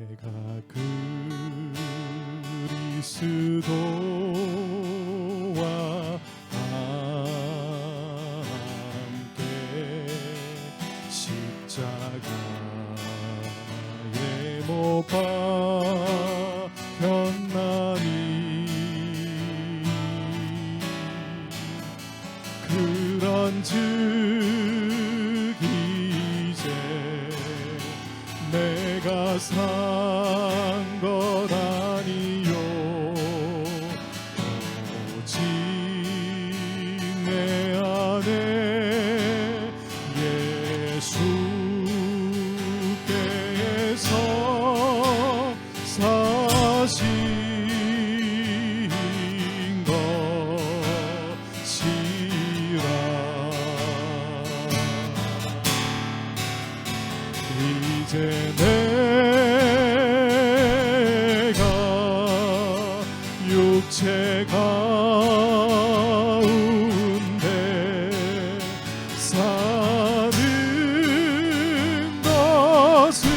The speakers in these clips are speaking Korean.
내가 그리스도와 함께 십자가에 못 박혔나니 그런즉 이제 내가 산 것 아니요 오직 내 안에 예수께서 사신 것이라 이제 내가 육체 가운데 사는 것은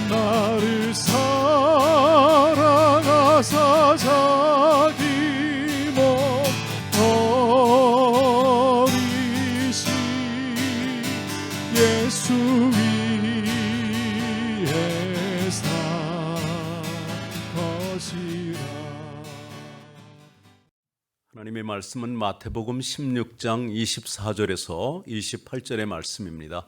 나를 사랑하사 자기 몸 버리신 예수 위에 산 것이라. 하나님의 말씀은 마태복음 16장 24절에서 28절의 말씀입니다.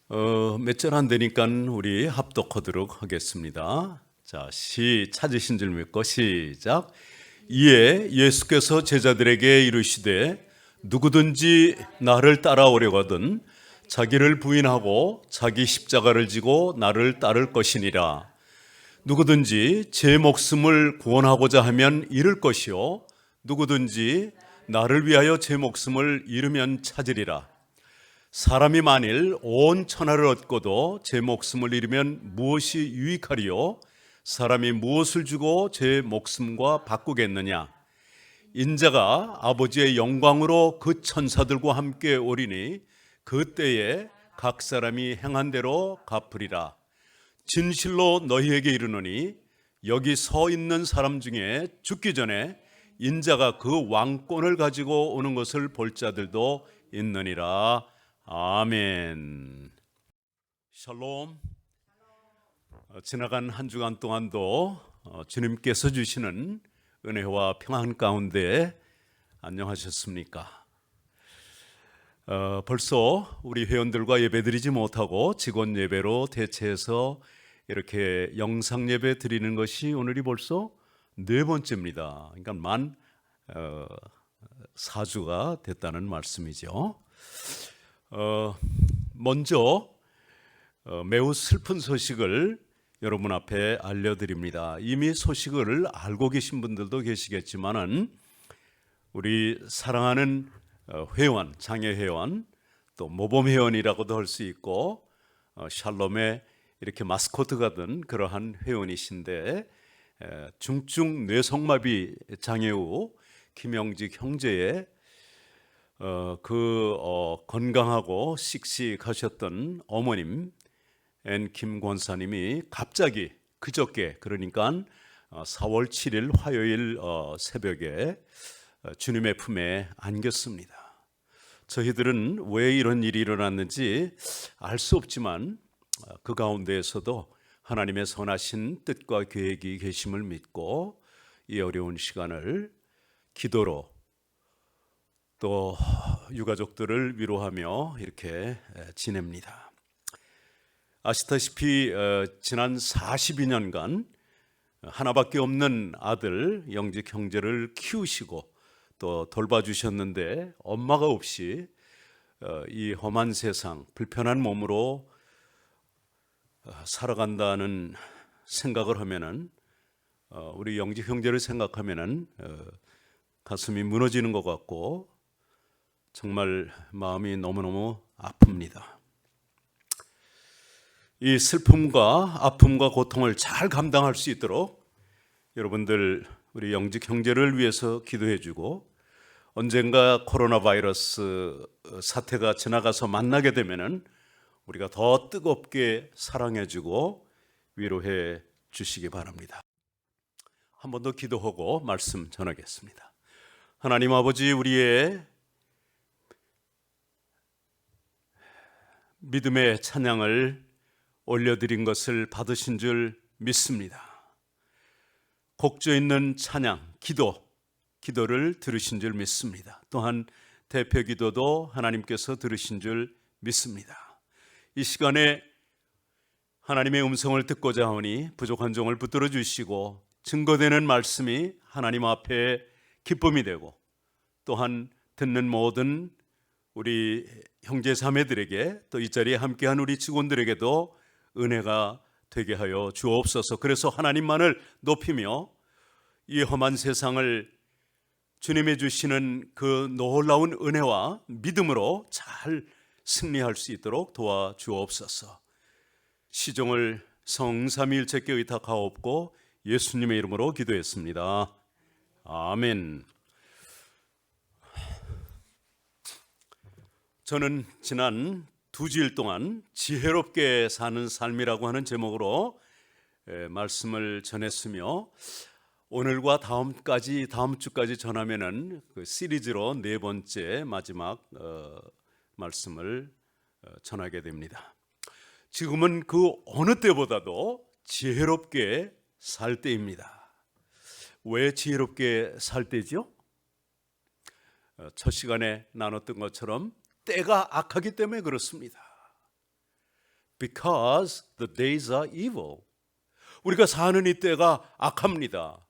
몇 절 안 되니까 우리 합독하도록 하겠습니다. 자, 찾으신 줄 믿고 시작. 이에 예수께서 제자들에게 이르시되 누구든지 나를 따라오려거든 자기를 부인하고 자기 십자가를 지고 나를 따를 것이니라. 누구든지 제 목숨을 구원하고자 하면 잃을 것이요 누구든지 나를 위하여 제 목숨을 잃으면 찾으리라. 사람이 만일 온 천하를 얻고도 제 목숨을 잃으면 무엇이 유익하리요? 사람이 무엇을 주고 제 목숨과 바꾸겠느냐? 인자가 아버지의 영광으로 그 천사들과 함께 오리니 그때에 각 사람이 행한 대로 갚으리라. 진실로 너희에게 이르노니 여기 서 있는 사람 중에 죽기 전에 인자가 그 왕권을 가지고 오는 것을 볼 자들도 있느니라. 아멘. 샬롬. 지나간 한 주간 동안도 주님께서 주시는 은혜와 평안 가운데 안녕하셨습니까? 벌써 우리 회원들과 예배드리지 못하고 직원 예배로 대체해서 이렇게 영상 예배 드리는 것이 오늘이 벌써 4번째입니다. 그러니까 만 4주가 됐다는 말씀이죠. 먼저 매우 슬픈 소식을 여러분 앞에 알려드립니다. 이미 소식을 알고 계신 분들도 계시겠지만은 우리 사랑하는 회원, 장애 회원, 또 모범 회원이라고도 할 수 있고 샬롬의 이렇게 마스코트가 된 그러한 회원이신데 중증 뇌성마비 장애 후 김영직 형제의 건강하고 씩씩하셨던 어머님 김 권사님이 갑자기 그저께 그러니까 4월 7일 화요일 새벽에 주님의 품에 안겼습니다. 저희들은 왜 이런 일이 일어났는지 알 수 없지만 그 가운데에서도 하나님의 선하신 뜻과 계획이 계심을 믿고 이 어려운 시간을 기도로 또 유가족들을 위로하며 이렇게 지냅니다. 아시다시피 지난 42년간 하나밖에 없는 아들 영직 형제를 키우시고 또 돌봐주셨는데 엄마가 없이 이 험한 세상 불편한 몸으로 살아간다는 생각을 하면은 우리 영직 형제를 생각하면은 가슴이 무너지는 것 같고 정말 마음이 너무너무 아픕니다. 이 슬픔과 아픔과 고통을 잘 감당할 수 있도록 여러분들 우리 영직 형제를 위해서 기도해 주고 언젠가 코로나 바이러스 사태가 지나가서 만나게 되면은 우리가 더 뜨겁게 사랑해주고 위로해 주시기 바랍니다. 한 번 더 기도하고 말씀 전하겠습니다. 하나님 아버지, 우리의 믿음의 찬양을 올려드린 것을 받으신 줄 믿습니다. 곡조 있는 찬양, 기도를 들으신 줄 믿습니다. 또한 대표 기도도 하나님께서 들으신 줄 믿습니다. 이 시간에 하나님의 음성을 듣고자 하오니 부족한 종을 붙들어 주시고 증거되는 말씀이 하나님 앞에 기쁨이 되고 또한 듣는 모든 우리 형제 자매들에게 또 이 자리에 함께한 우리 직원들에게도 은혜가 되게 하여 주옵소서. 그래서 하나님만을 높이며 이 험한 세상을 주님이 주시는 그 놀라운 은혜와 믿음으로 잘 승리할 수 있도록 도와주옵소서. 시종을 성삼위일체께 의탁하옵고 예수님의 이름으로 기도했습니다. 아멘. 저는 지난 2주일 동안 지혜롭게 사는 삶이라고 하는 제목으로 말씀을 전했으며 오늘과 다음 주까지 전하면은 그 시리즈로 4번째 마지막 말씀을 전하게 됩니다. 지금은 그 어느 때보다도 지혜롭게 살 때입니다. 왜 지혜롭게 살 때죠? 첫 시간에 나눴던 것처럼 때가 악하기 때문에 그렇습니다. Because the days are evil. 우리가 사는 이 때가 악합니다.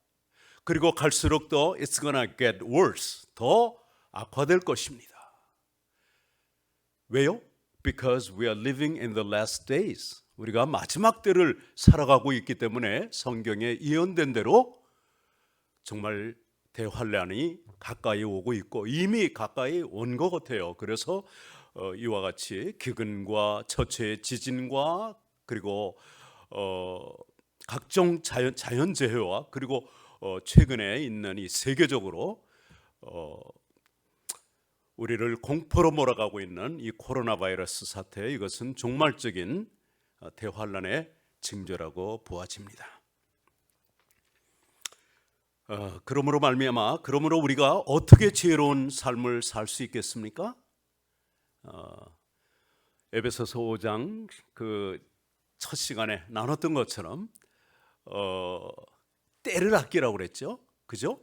그리고 갈수록 더 it's gonna get worse. 더 악화될 것입니다. 왜요? Because we are living in the last days. 우리가 마지막 때를 살아가고 있기 때문에 성경에 예언된 대로 정말 대환란이 가까이 오고 있고 이미 가까이 온 것 같아요. 그래서 이와 같이 기근과 처처의 지진과 그리고 각종 자연재해와 그리고 최근에 있는 이 세계적으로 우리를 공포로 몰아가고 있는 이 코로나 바이러스 사태, 이것은 종말적인 대환란의 징조라고 보아집니다. 그러므로 말미암아 그러므로 우리가 어떻게 지혜로운 삶을 살 수 있겠습니까? 에베소서 5장 그 첫 시간에 나눴던 것처럼 때를 아끼라고 그랬죠. 그죠?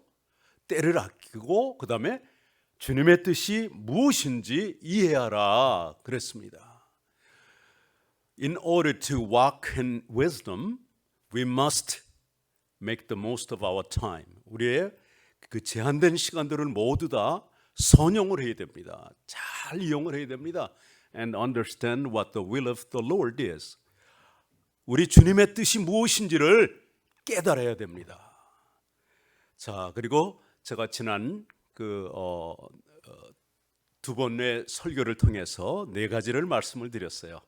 때를 아끼고 그 다음에 주님의 뜻이 무엇인지 이해하라 그랬습니다. In order to walk in wisdom, we must make the most of our time. 우리의 그 제한된 시간들을 모두 다 선용을 해야 됩니다. 잘 이용을 해야 됩니다. And understand what the will of the Lord is. 우리 주님의 뜻이 무엇인지를 깨달아야 됩니다. 자, 그리고 제가 지난 그 두 번의 설교를 통해서 4가지를 말씀을 드렸어요.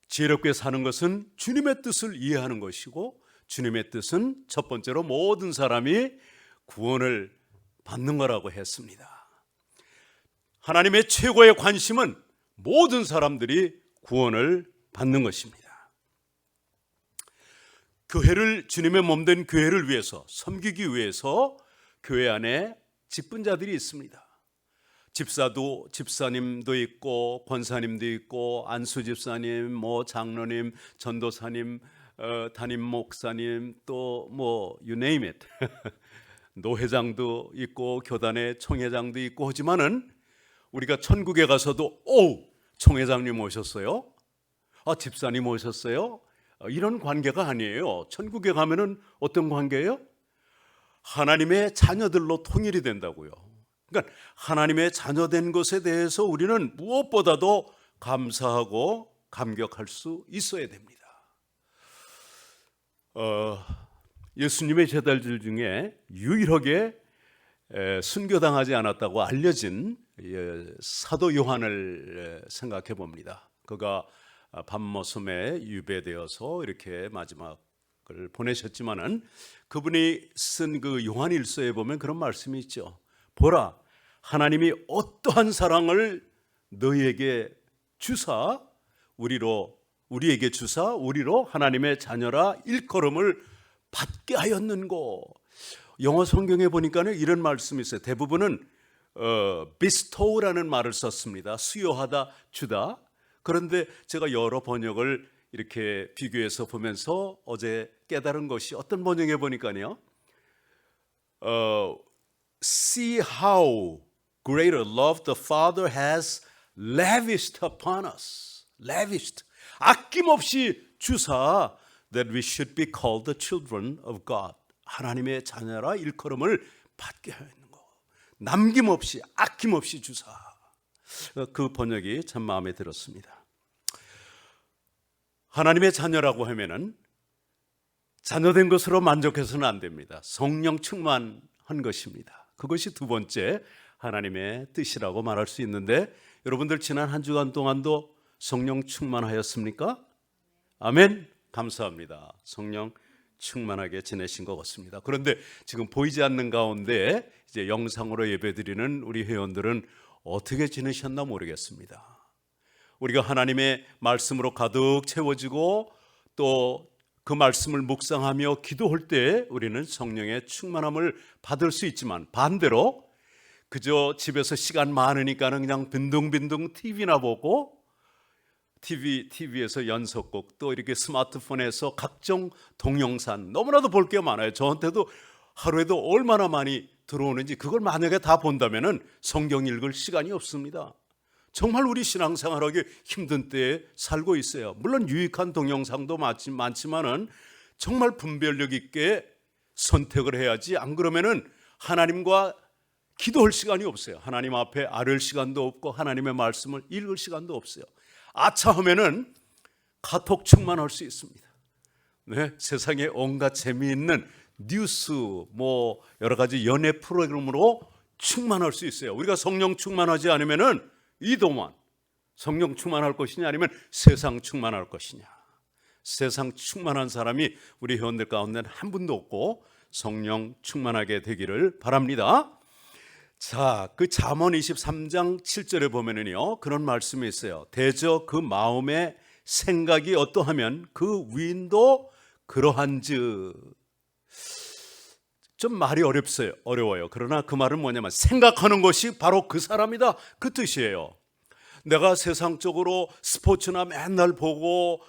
지혜롭게 사는 것은 주님의 뜻을 이해하는 것이고 주님의 뜻은 첫 번째로 모든 사람이 구원을 받는 거라고 했습니다. 하나님의 최고의 관심은 모든 사람들이 구원을 받는 것입니다. 교회를 주님의 몸된 교회를 위해서 섬기기 위해서 교회 안에 직분자들이 있습니다. 집사님도 있고 권사님도 있고 안수 집사님, 뭐 장로님, 전도사님, 담임 목사님, 또 뭐 you name it. 노회장도 있고 교단의 총회장도 있고 하지만은 우리가 천국에 가서도 총회장님 오셨어요? 집사님 오셨어요? 이런 관계가 아니에요. 천국에 가면은 어떤 관계예요? 하나님의 자녀들로 통일이 된다고요. 그러니까 하나님의 자녀된 것에 대해서 우리는 무엇보다도 감사하고 감격할 수 있어야 됩니다. 예수님의 제자들 중에 유일하게 순교당하지 않았다고 알려진 사도 요한을 생각해 봅니다. 그가 밤모섬에 유배되어서 이렇게 마지막을 보내셨지만은 그분이 쓴 그 요한일서에 보면 그런 말씀이 있죠. 보라, 하나님이 어떠한 사랑을 너희에게 주사 우리에게 주사 우리로 하나님의 자녀라 일컬음을 받게 하였는고. 영어 성경에 보니까는 이런 말씀이 있어요. 대부분은 bestow라는 말을 썼습니다. 수여하다, 주다. 그런데 제가 여러 번역을 이렇게 비교해서 보면서 어제 깨달은 것이, 어떤 번역에 보니까요, see how great a love the Father has lavished upon us. lavished, 아낌없이 주사, that we should be called the children of God. 하나님의 자녀라 일컬음을 받게 하였는 거. 남김없이, 아낌없이 주사. 그 번역이 참 마음에 들었습니다. 하나님의 자녀라고 하면은 자녀된 것으로 만족해서는 안 됩니다. 성령 충만한 것입니다. 그것이 두 번째 하나님의 뜻이라고 말할 수 있는데, 여러분들 지난 한 주간 동안도 성령 충만하였습니까? 아멘. 감사합니다. 성령 충만하게 지내신 것 같습니다. 그런데 지금 보이지 않는 가운데 이제 영상으로 예배드리는 우리 회원들은 어떻게 지내셨나 모르겠습니다. 우리가 하나님의 말씀으로 가득 채워지고 또 그 말씀을 묵상하며 기도할 때 우리는 성령의 충만함을 받을 수 있지만, 반대로 그저 집에서 시간 많으니까는 그냥 빈둥빈둥 TV나 보고 TV에서 연속곡, 또 이렇게 스마트폰에서 각종 동영상, 너무나도 볼 게 많아요. 저한테도 하루에도 얼마나 많이 들어오는지, 그걸 만약에 다 본다면은 성경 읽을 시간이 없습니다. 정말 우리 신앙생활하기 힘든 때에 살고 있어요. 물론 유익한 동영상도 많지만은 정말 분별력 있게 선택을 해야지, 안 그러면은 하나님과 기도할 시간이 없어요. 하나님 앞에 아뢰을 시간도 없고 하나님의 말씀을 읽을 시간도 없어요. 아차 하면은 카톡 충만할 수 있습니다. 네, 세상에 온갖 재미있는 뉴스, 뭐 여러 가지 연애 프로그램으로 충만할 수 있어요. 우리가 성령 충만하지 않으면은 이 동안 성령 충만할 것이냐, 아니면 세상 충만할 것이냐. 세상 충만한 사람이 우리 회원들 가운데는 한 분도 없고 성령 충만하게 되기를 바랍니다. 자, 그 잠언 23장 7절에 보면은요, 그런 말씀이 있어요. 대저 그 마음의 생각이 어떠하면 그 위인도 그러한즉. 좀 말이 어려워요. 그러나 그 말은 뭐냐면, 생각하는 것이 바로 그 사람이다, 그 뜻이에요. 내가 세상적으로 스포츠나 맨날 보고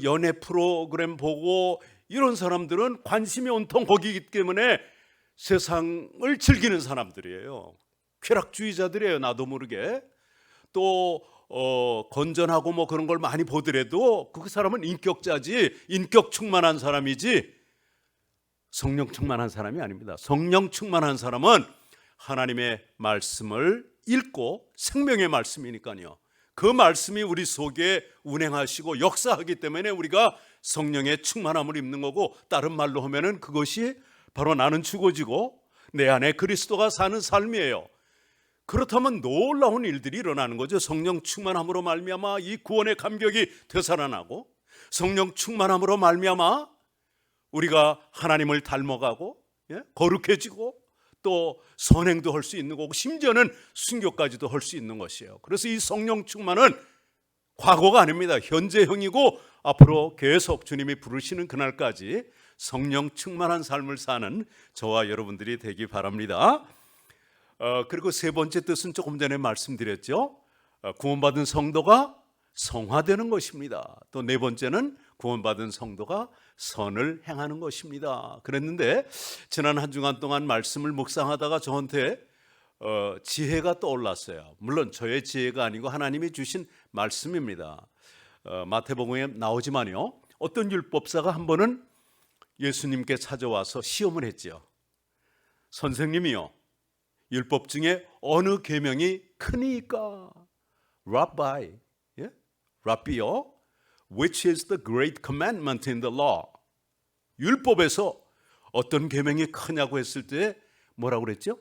연애 프로그램 보고 이런 사람들은 관심이 온통 거기이기 때문에 세상을 즐기는 사람들이에요. 쾌락주의자들이에요. 나도 모르게. 또 건전하고 뭐 그런 걸 많이 보더라도 그 사람은 인격자지, 인격 충만한 사람이지 성령 충만한 사람이 아닙니다. 성령 충만한 사람은 하나님의 말씀을 읽고, 생명의 말씀이니까요, 그 말씀이 우리 속에 운행하시고 역사하기 때문에 우리가 성령의 충만함을 입는 거고, 다른 말로 하면은 그것이 바로 나는 죽어지고 내 안에 그리스도가 사는 삶이에요. 그렇다면 놀라운 일들이 일어나는 거죠. 성령 충만함으로 말미암아 이 구원의 감격이 되살아나고, 성령 충만함으로 말미암아 우리가 하나님을 닮아가고 거룩해지고 또 선행도 할 수 있는 거고, 심지어는 순교까지도 할 수 있는 것이에요. 그래서 이 성령 충만은 과거가 아닙니다. 현재형이고 앞으로 계속 주님이 부르시는 그날까지 성령 충만한 삶을 사는 저와 여러분들이 되기 바랍니다. 그리고 세 번째 뜻은 조금 전에 말씀드렸죠. 구원받은 성도가 성화되는 것입니다. 또 네 번째는 구원받은 성도가 선을 행하는 것입니다. 그랬는데 지난 한 주간 동안 말씀을 묵상하다가 저한테 지혜가 떠올랐어요. 물론 저의 지혜가 아니고 하나님이 주신 말씀입니다. 마태복음에 나오지만요, 어떤 율법사가 한 번은 예수님께 찾아와서 시험을 했죠. 선생님이요, 율법 중에 어느 계명이 크니까? Rabbi, Rabbi요, which is the great commandment in the law? 율법에서 어떤 계명이 크냐고 했을 때 뭐라고 그랬죠?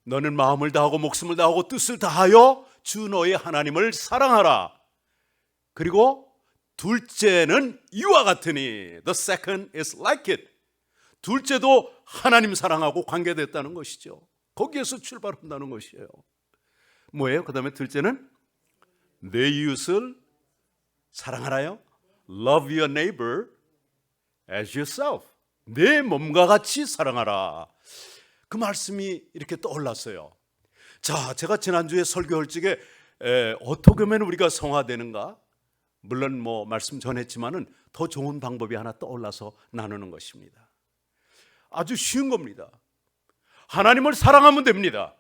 너는 마음을 다하고 목숨을 다하고 뜻을 다하여 주 너의 하나님을 사랑하라. 그리고 둘째는 이와 같으니, the second is like it. 둘째도 하나님 사랑하고 관계됐다는 것이죠. 거기에서 출발한다는 것이에요. 뭐예요? 그 다음에 둘째는 내 이웃을 사랑하라요. Love your neighbor as yourself. 내 몸과 같이 사랑하라. 그 말씀이 이렇게 떠올랐어요. 자, 제가 지난주에 설교할 적에 어떻게 하면 우리가 성화되는가? 물론 뭐 말씀 전했지만은 더 좋은 방법이 하나 떠올라서 나누는 것입니다. 아주 쉬운 겁니다. 하나님을 사랑하면 됩니다.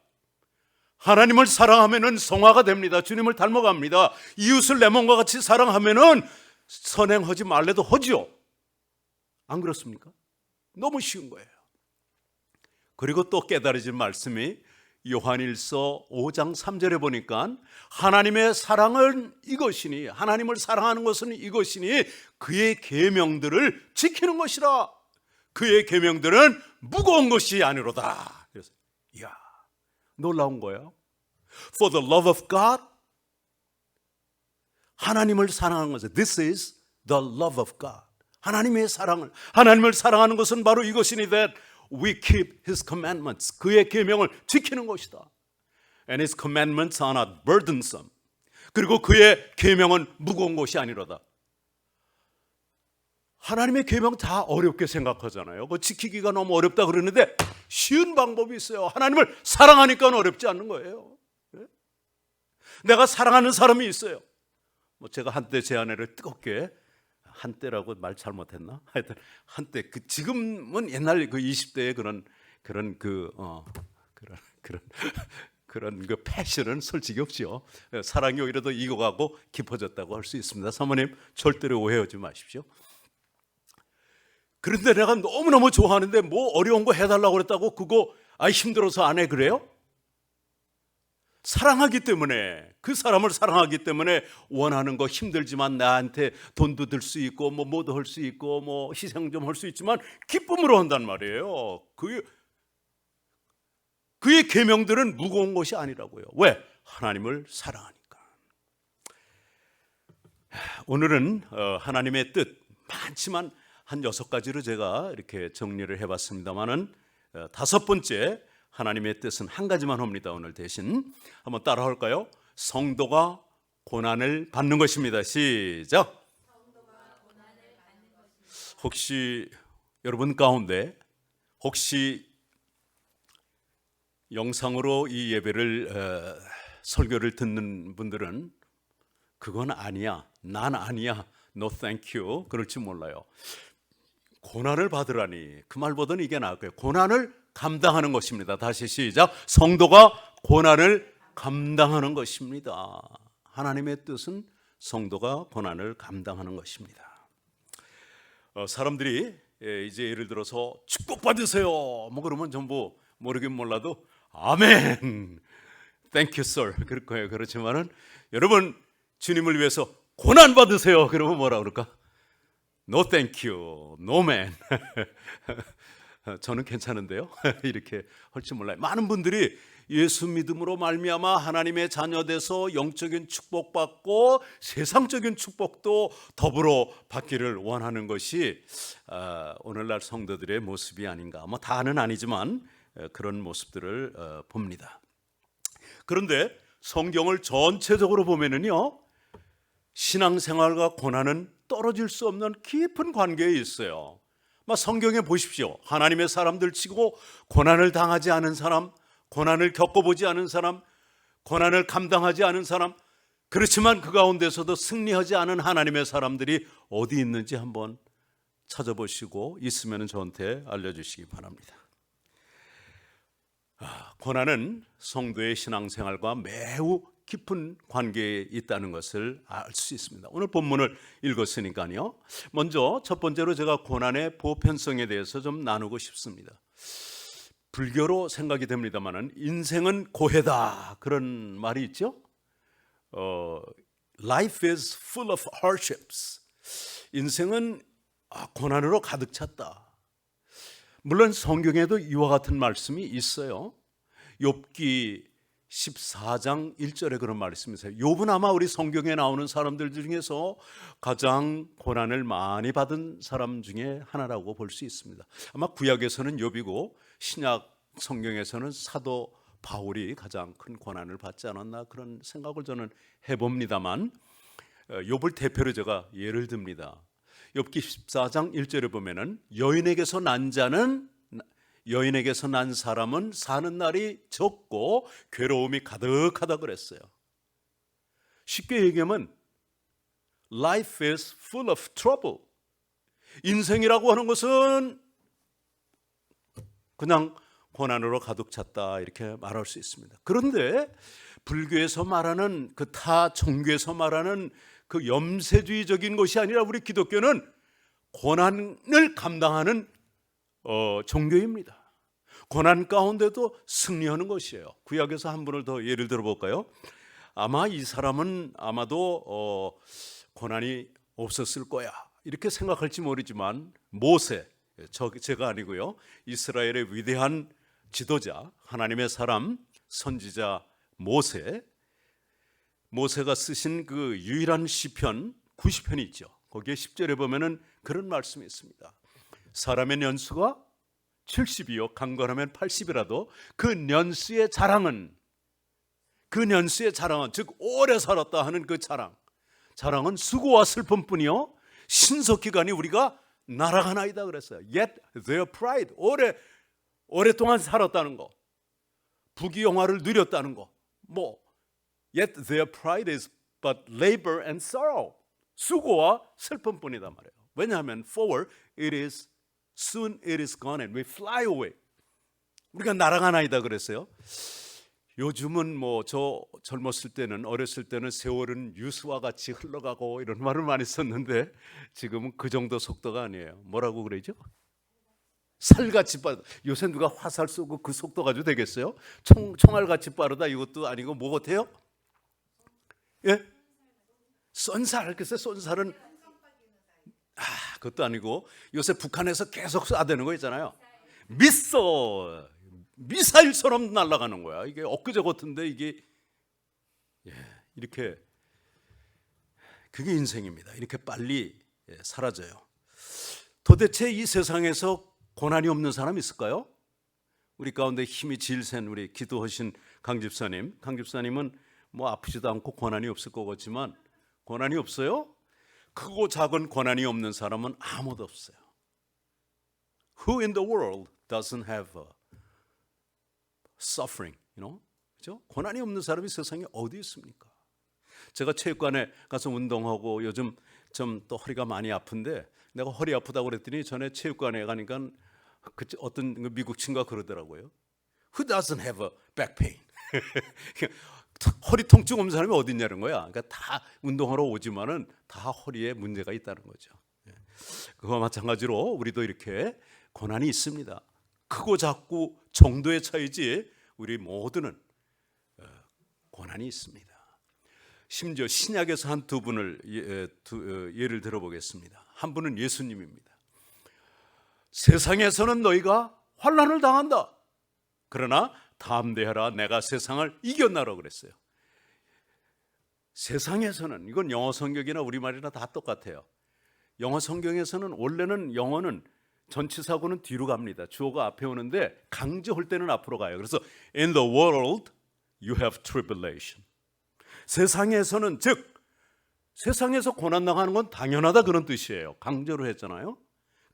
하나님을 사랑하면은 성화가 됩니다. 주님을 닮아갑니다. 이웃을 내 몸과 같이 사랑하면은 선행하지 말래도 하지요. 안 그렇습니까? 너무 쉬운 거예요. 그리고 또 깨달아진 말씀이 요한일서 5장 3절에 보니까 하나님의 사랑은 이것이니, 하나님을 사랑하는 것은 이것이니 그의 계명들을 지키는 것이라. 그의 계명들은 무거운 것이 아니로다. 그래서 이야, 놀라운 거예요. For the love of God, 하나님을 사랑하는 것은 This is the love of God. 하나님의 사랑을, 하나님을 사랑하는 것은 바로 이것이니 that we keep His commandments. 그의 계명을 지키는 것이다. And His commandments are not burdensome. 그리고 그의 계명은 무거운 것이 아니로다. 하나님의 계명 다 어렵게 생각하잖아요. 그 지키기가 너무 어렵다 그러는데 쉬운 방법이 있어요. 하나님을 사랑하니까 어렵지 않는 거예요. 내가 사랑하는 사람이 있어요. 뭐 제가 한때 제 아내를 뜨겁게, 한때라고 말 잘못했나? 하여튼 한때 그 지금은 옛날 그 20대의 그런 그 패션은 솔직히 없죠. 사랑이 오히려 더 익어가고 깊어졌다고 할 수 있습니다. 사모님 절대로 오해하지 마십시오. 그런데 내가 너무너무 좋아하는데 뭐 어려운 거 해달라고 그랬다고 그거 힘들어서 안 해 그래요? 사랑하기 때문에, 그 사람을 사랑하기 때문에 원하는 거 힘들지만 나한테 돈도 들 수 있고 뭐도 할 수 있고 뭐 희생 좀 할 수 있지만 기쁨으로 한단 말이에요. 그의 계명들은 무거운 것이 아니라고요. 왜? 하나님을 사랑하니까. 오늘은 하나님의 뜻 많지만 한 6가지로 제가 이렇게 정리를 해봤습니다만은 5번째 하나님의 뜻은 한 가지만 합니다. 오늘 대신 한번 따라 할까요? 성도가 고난을 받는 것입니다. 시작. 혹시 여러분 가운데 혹시 영상으로 이 예배를 설교를 듣는 분들은 그건 아니야, 난 아니야, no thank you 그럴지 몰라요. 고난을 받으라니 그 말보다는 이게 나을 거예요. 고난을 감당하는 것입니다. 다시 시작. 성도가 고난을 감당하는 것입니다. 하나님의 뜻은 성도가 고난을 감당하는 것입니다. 사람들이 이제 예를 들어서 축복받으세요 뭐 그러면 전부 모르긴 몰라도 아멘, thank you sir 그럴 거예요. 그렇지만은 여러분 주님을 위해서 고난 받으세요 그러면 뭐라 그럴까? No thank you, no man. 저는 괜찮은데요. 이렇게 할지 몰라요. 많은 분들이 예수 믿음으로 말미암아 하나님의 자녀 돼서 영적인 축복받고 세상적인 축복도 더불어 받기를 원하는 것이 오늘날 성도들의 모습이 아닌가. 뭐 다는 아니지만 그런 모습들을 봅니다. 그런데 성경을 전체적으로 보면은요, 신앙생활과 고난은 떨어질 수 없는 깊은 관계에 있어요. 성경에 보십시오. 하나님의 사람들 치고 고난을 당하지 않은 사람, 고난을 겪어보지 않은 사람, 고난을 감당하지 않은 사람, 그렇지만 그 가운데서도 승리하지 않은 하나님의 사람들이 어디 있는지 한번 찾아보시고 있으면 저한테 알려주시기 바랍니다. 고난은 성도의 신앙생활과 매우 깊은 관계에 있다는 것을 알 수 있습니다. 오늘 본문을 읽었으니까요. 먼저 첫 번째로 제가 고난의 보편성에 대해서 좀 나누고 싶습니다. 불교로 생각이 됩니다만은 인생은 고해다 그런 말이 있죠. Life is full of hardships. 인생은 고난으로 가득 찼다. 물론 성경에도 이와 같은 말씀이 있어요. 욥기 14장 1절에 그런 말씀이 있어요. 욥은 아마 우리 성경에 나오는 사람들 중에서 가장 고난을 많이 받은 사람 중에 하나라고 볼 수 있습니다. 아마 구약에서는 욥이고 신약 성경에서는 사도 바울이 가장 큰 고난을 받지 않았나 그런 생각을 저는 해봅니다만, 욥을 대표로 제가 예를 듭니다. 욥기 14장 1절에 보면은 여인에게서 난 사람은 사는 날이 적고 괴로움이 가득하다 그랬어요. 쉽게 얘기하면 Life is full of trouble. 인생이라고 하는 것은 그냥 고난으로 가득 찼다 이렇게 말할 수 있습니다. 그런데 불교에서 말하는 그 타 종교에서 말하는 그 염세주의적인 것이 아니라 우리 기독교는 고난을 감당하는 종교입니다. 고난 가운데도 승리하는 것이에요. 구약에서 한 분을 더 예를 들어볼까요? 아마 이 사람은 아마도 고난이 없었을 거야 이렇게 생각할지 모르지만 모세, 제가 아니고요, 이스라엘의 위대한 지도자, 하나님의 사람, 선지자 모세가 쓰신 그 유일한 시편 90편이 있죠. 거기에 10절에 보면은 그런 말씀이 있습니다. 사람의 년수가 70이요 강건하면 80이라도 그 년수의 자랑은 즉 오래 살았다 하는 그 자랑은 수고와 슬픔뿐이요 신속히간이 우리가 날아가나이다 그랬어요. Yet their pride, 오랫동안 살았다는 거, 부귀영화를 누렸다는 거, Yet their pride is but labor and sorrow. 수고와 슬픔뿐이다 말이에요. 왜냐하면 for soon it is gone and we fly away. 우리가 날아가나이다 그랬어요. 요즘은 저 젊었을 때는, 어렸을 때는 세월은 유수와 같이 흘러가고 이런 말을 많이 썼는데 지금은 그 정도 속도가 아니에요. 뭐라고 그러죠? 살같이 빠르다. 요새 누가 화살 쏘고 그 속도 가지고 되겠어요? 총알같이 빠르다 이것도 아니고 뭐 같아요? 예? 쏜살. 글쎄 쏜살은 그것도 아니고 요새 북한에서 계속 쏴대는 거 있잖아요. 미사일처럼 날아가는 거야. 이게 엊그제 같은데 이게 이렇게 그게 인생입니다. 이렇게 빨리 사라져요. 도대체 이 세상에서 고난이 없는 사람 있을까요? 우리 가운데 힘이 질센 우리 기도하신 강 집사님은 아프지도 않고 고난이 없을 것 같지만 고난이 없어요? 크고 작은 고난이 없는 사람은 아무도 없어요. Who in the world doesn't have suffering? 그렇죠? 고난이 없는 사람이 세상에 어디 있습니까? 제가 체육관에 가서 운동하고 요즘 좀 또 허리가 많이 아픈데 내가 허리 아프다고 그랬더니 전에 체육관에 가니까 어떤 미국 친구가 그러더라고요. Who doesn't have a back pain? 허리 통증 없는 사람이 어디 있냐는 거야. 그러니까 다 운동하러 오지만은 다 허리에 문제가 있다는 거죠. 그와 마찬가지로 우리도 이렇게 고난이 있습니다. 크고 작고 정도의 차이지 우리 모두는 고난이 있습니다. 심지어 신약에서 한 두 분을 예를 들어보겠습니다. 한 분은 예수님입니다. 세상에서는 너희가 환난을 당한다. 그러나 담대하라, 내가 세상을 이겼나라고 그랬어요. 세상에서는, 이건 영어 성경이나 우리말이나 다 똑같아요. 영어 성경에서는 원래는 영어는 전치사고는 뒤로 갑니다. 주어가 앞에 오는데 강조할 때는 앞으로 가요. 그래서 in the world you have tribulation. 세상에서는, 즉 세상에서 고난 당하는 건 당연하다 그런 뜻이에요. 강조를 했잖아요.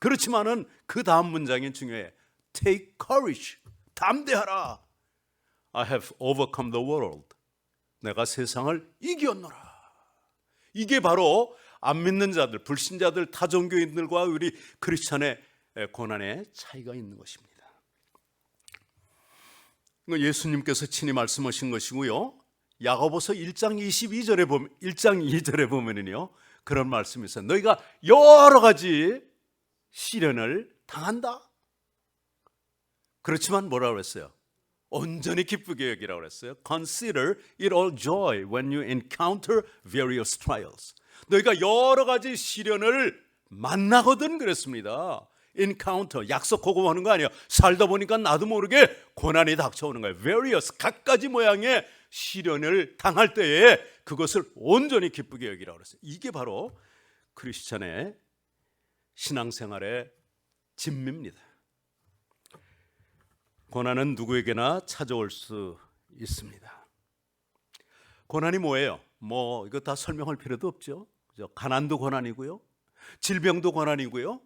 그렇지만은 그 다음 문장이 중요해. Take courage. 담대하라. I have overcome the world. 내가 세상을 이겼노라. 이게 바로 안 믿는 자들, 불신자들, 타종교인들과 우리 크리스천의 고난의 차이가 있는 것입니다. 예수님께서 친히 말씀하신 것이고요. 야고보서 1장 2절에 보면은요 그런 말씀이 있어요. 너희가 여러 가지 시련을 당한다. 그렇지만 뭐라고 했어요? 온전히 기쁘게 여기라고 했어요. Consider it all joy when you encounter various trials. 너희가 여러 가지 시련을 만나거든 그랬습니다. encounter, 약속하고 하는 거 아니에요. 살다 보니까 나도 모르게 고난이 닥쳐오는 거예요. various, 각가지 모양의 시련을 당할 때에 그것을 온전히 기쁘게 여기라고 그랬어요. 이게 바로 크리스찬의 신앙생활의 진미입니다. 고난은 누구에게나 찾아올 수 있습니다. 고난이 뭐예요? 이거 다 설명할 필요도 없죠. 그죠? 가난도 고난이고요, 질병도 고난이고요,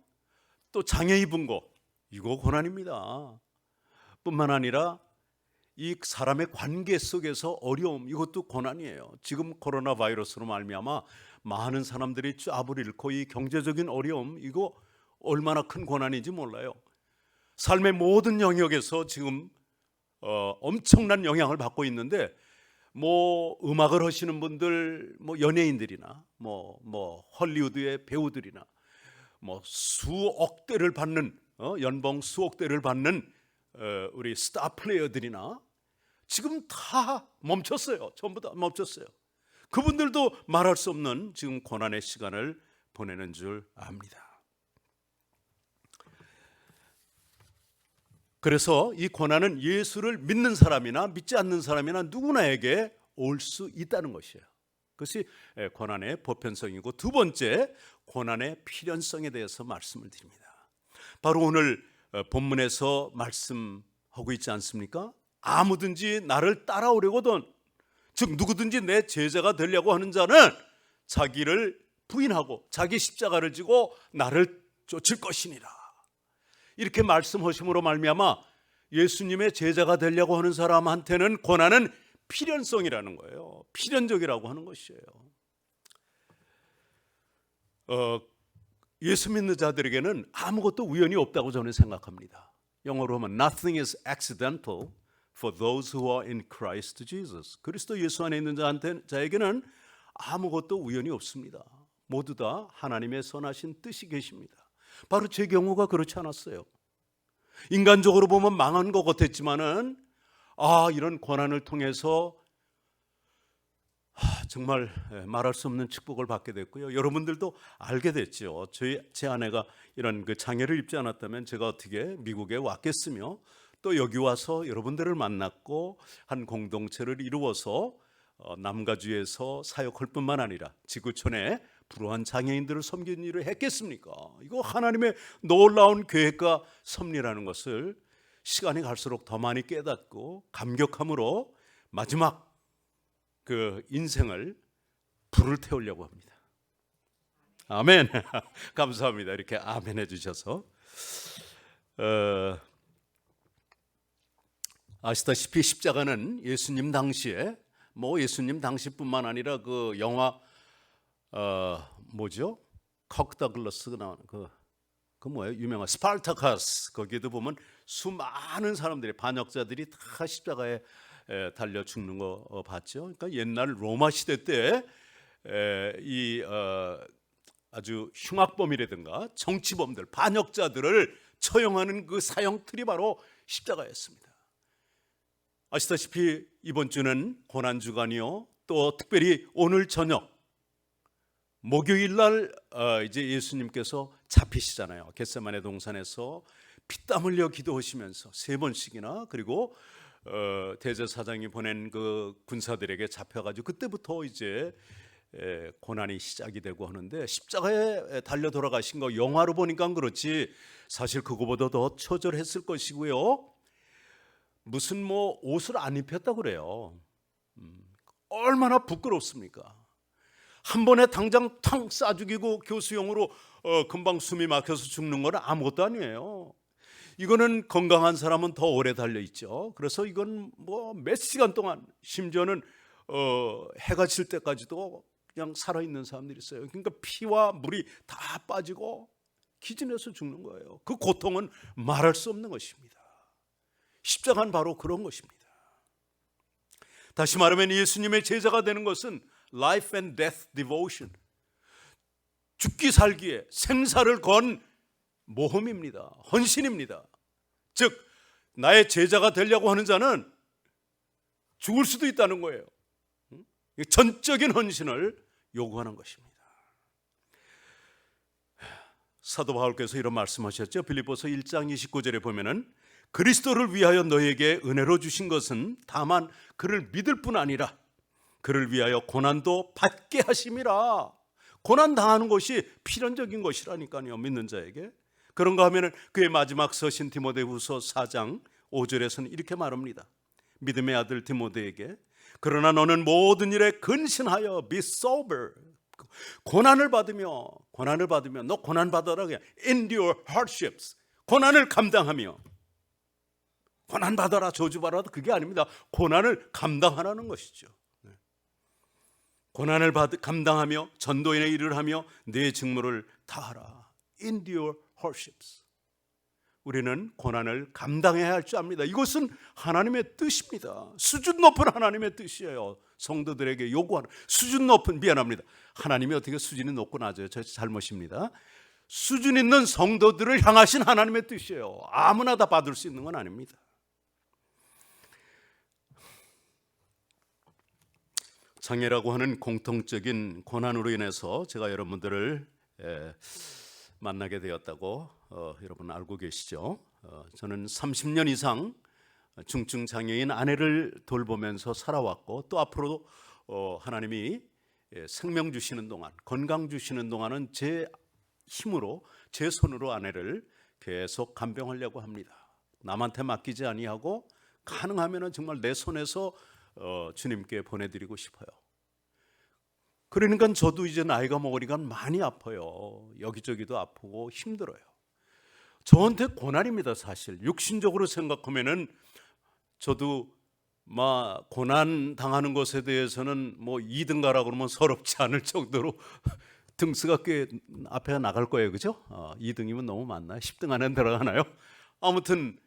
또 장애 입은 거, 이거 고난입니다. 뿐만 아니라 이 사람의 관계 속에서 어려움, 이것도 고난이에요. 지금 코로나 바이러스로 말미암아 많은 사람들이 쫙을 잃고 이 경제적인 어려움, 이거 얼마나 큰 고난인지 몰라요. 삶의 모든 영역에서 지금 엄청난 영향을 받고 있는데, 음악을 하시는 분들, 연예인들이나 헐리우드의 배우들이나 수억대를 받는 연봉 수억대를 받는 우리 스타 플레이어들이나 지금 다 멈췄어요. 전부 다 멈췄어요. 그분들도 말할 수 없는 지금 고난의 시간을 보내는 줄 압니다. 그래서 이 고난은 예수를 믿는 사람이나 믿지 않는 사람이나 누구나에게 올 수 있다는 것이에요. 그것이 고난의 보편성이고, 두 번째, 고난의 필연성에 대해서 말씀을 드립니다. 바로 오늘 본문에서 말씀하고 있지 않습니까? 아무든지 나를 따라오려거든, 즉 누구든지 내 제자가 되려고 하는 자는 자기를 부인하고 자기 십자가를 지고 나를 쫓을 것이니라. 이렇게 말씀하심으로 말미암아 예수님의 제자가 되려고 하는 사람한테는 고난은 필연성이라는 거예요. 필연적이라고 하는 것이에요. 예수 믿는 자들에게는 아무것도 우연이 없다고 저는 생각합니다. 영어로 하면 Nothing is accidental for those who are in Christ Jesus. 그리스도 예수 안에 있는 자에게는 아무것도 우연이 없습니다. 모두 다 하나님의 선하신 뜻이 계십니다. 바로 제 경우가 그렇지 않았어요. 인간적으로 보면 망한 것 같았지만은 이런 고난을 통해서 정말 말할 수 없는 축복을 받게 됐고요. 여러분들도 알게 됐죠. 제 아내가 이런 장애를 입지 않았다면 제가 어떻게 미국에 왔겠으며, 또 여기 와서 여러분들을 만났고 한 공동체를 이루어서 남가주에서 사역할 뿐만 아니라 지구촌에 불우한 장애인들을 섬기는 일을 했겠습니까? 이거 하나님의 놀라운 계획과 섭리라는 것을 시간이 갈수록 더 많이 깨닫고 감격함으로 마지막 그 인생을 불을 태우려고 합니다. 아멘. 감사합니다. 이렇게 아멘 해주셔서. 아시다시피 십자가는 예수님 당시에, 예수님 당시뿐만 아니라 그 영화 컥 더글러스가 나오는 그 뭐예요? 유명한 스파르타커스, 거기에도 보면 수많은 사람들이, 반역자들이 다 십자가에 달려 죽는 거 봤죠. 그러니까 옛날 로마 시대 때 이 아주 흉악범이라든가 정치범들, 반역자들을 처형하는 그 사형틀이 바로 십자가였습니다. 아시다시피 이번 주는 고난 주간이요, 또 특별히 오늘 저녁 목요일 날 이제 예수님께서 잡히시잖아요. 겟세마네 동산에서 피땀 흘려 기도하시면서 3번씩이나, 그리고 대제사장이 보낸 그 군사들에게 잡혀가지고 그때부터 이제 고난이 시작이 되고 하는데, 십자가에 달려 돌아가신 거 영화로 보니까 그렇지 사실 그거보다 더 처절했을 것이고요. 무슨 옷을 안 입혔다고 그래요. 얼마나 부끄럽습니까? 한 번에 당장 탕 쏴 죽이고 교수형으로 금방 숨이 막혀서 죽는 건 아무것도 아니에요. 이거는 건강한 사람은 더 오래 달려 있죠. 그래서 이건 몇 시간 동안, 심지어는 해가 질 때까지도 그냥 살아있는 사람들이 있어요. 그러니까 피와 물이 다 빠지고 기진해서 죽는 거예요. 그 고통은 말할 수 없는 것입니다. 십자가는 바로 그런 것입니다. 다시 말하면 예수님의 제자가 되는 것은 life and death devotion, 죽기 살기에 생사를 건 모험입니다. 헌신입니다. 즉 나의 제자가 되려고 하는 자는 죽을 수도 있다는 거예요. 전적인 헌신을 요구하는 것입니다. 사도 바울께서 이런 말씀하셨죠. 빌립보서 1장 29절에 보면은 그리스도를 위하여 너에게 은혜로 주신 것은 다만 그를 믿을 뿐 아니라 그를 위하여 고난도 받게 하심이라. 고난 당하는 것이 필연적인 것이라니까요, 믿는 자에게. 그런가 하면은 그의 마지막 서신 디모데후서 4장 5절에서는 이렇게 말합니다. 믿음의 아들 디모데에게 그러나 너는 모든 일에 근신하여 be sober. 고난을 받으며 너 고난 받아라. endure hardships. 고난을 감당하며. 고난 받아라, 저주 받아라, 그게 아닙니다. 고난을 감당하라는 것이죠. 고난을 감당하며 전도인의 일을 하며 내 직무를 다하라. endure hardships. 우리는 고난을 감당해야 할 줄 압니다. 이것은 하나님의 뜻입니다. 수준 높은 하나님의 뜻이에요. 성도들에게 요구하는 수준 높은, 미안합니다. 하나님이 어떻게 수준이 높고 낮아요? 저 잘못입니다. 수준 있는 성도들을 향하신 하나님의 뜻이에요. 아무나 다 받을 수 있는 건 아닙니다. 장애라고 하는 공통적인 고난으로 인해서 제가 여러분들을 만나게 되었다고 여러분 알고 계시죠? 저는 30년 이상 중증 장애인 아내를 돌보면서 살아왔고 또 앞으로도 하나님이 생명 주시는 동안, 건강 주시는 동안은 제 힘으로, 제 손으로 아내를 계속 간병하려고 합니다. 남한테 맡기지 아니하고 가능하면 정말 내 손에서 주님께 보내드리고 싶어요. 그러니까 저도 이제 나이가 먹으니까 많이 아파요. 여기저기도 아프고 힘들어요. 저한테 고난입니다. 사실 육신적으로 생각하면은 저도 막 고난 당하는 것에 대해서는 뭐 2등가라 그러면 서럽지 않을 정도로 등수가 꽤 앞에 나갈 거예요, 그죠? 2등이면 너무 많나요? 10등 안에 들어가나요? 아무튼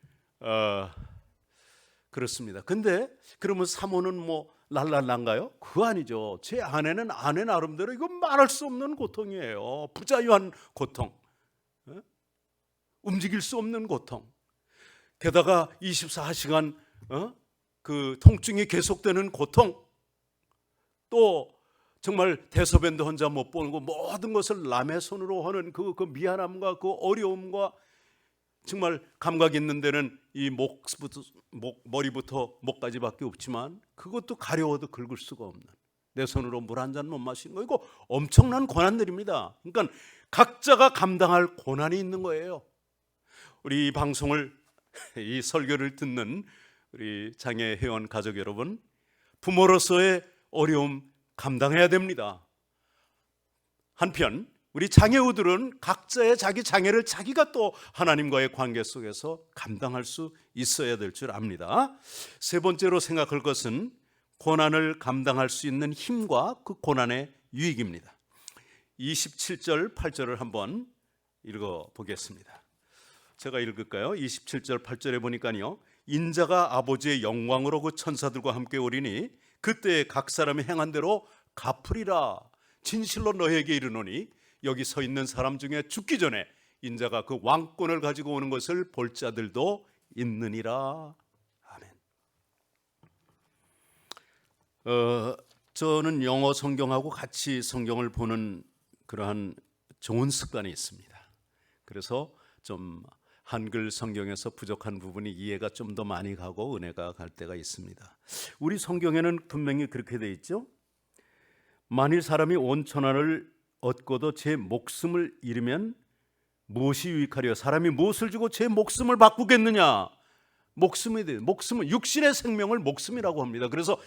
그렇습니다. 근데 그러면 사모는 뭐 랄랄란가요? 그거 아니죠. 제 아내는 아내 나름대로 이거 말할 수 없는 고통이에요. 부자유한 고통, 움직일 수 없는 고통, 게다가 24시간 그 통증이 계속되는 고통, 또 정말 대소변도 혼자 못 보는 거, 모든 것을 남의 손으로 하는 그 미안함과 그 어려움과, 정말 감각 있는 데는 이 머리부터 목까지밖에 없지만 그것도 가려워도 긁을 수가 없는, 내 손으로 물 한 잔 못 마시는 거, 이거 엄청난 고난들입니다. 그러니까 각자가 감당할 고난이 있는 거예요. 우리 이 방송을, 이 설교를 듣는 우리 장애 회원 가족 여러분, 부모로서의 어려움 감당해야 됩니다. 한편 우리 장애우들은 각자의 자기 장애를 자기가 또 하나님과의 관계 속에서 감당할 수 있어야 될 줄 압니다. 세 번째로 생각할 것은 고난을 감당할 수 있는 힘과 그 고난의 유익입니다. 27절 8절을 한번 읽어보겠습니다. 제가 읽을까요? 27절 8절에 보니까요, 인자가 아버지의 영광으로 그 천사들과 함께 오리니 그때 각 사람이 행한 대로 갚으리라. 진실로 너에게 이르노니 여기 서 있는 사람 중에 죽기 전에 인자가 그 왕권을 가지고 오는 것을 볼 자들도 있느니라. 아멘. 저는 영어 성경하고 같이 성경을 보는 그러한 좋은 습관이 있습니다. 그래서 좀 한글 성경에서 부족한 부분이 이해가 좀 더 많이 가고 은혜가 갈 때가 있습니다. 우리 성경에는 분명히 그렇게 돼 있죠. 만일 사람이 온 천하를 얻고도 제 목숨을 잃으면 무엇이 유익하려? 사람이 무엇을 주고 제 목숨을 바꾸겠느냐? 목숨은 육신의 생명을 목숨이라고 합니다. 그래서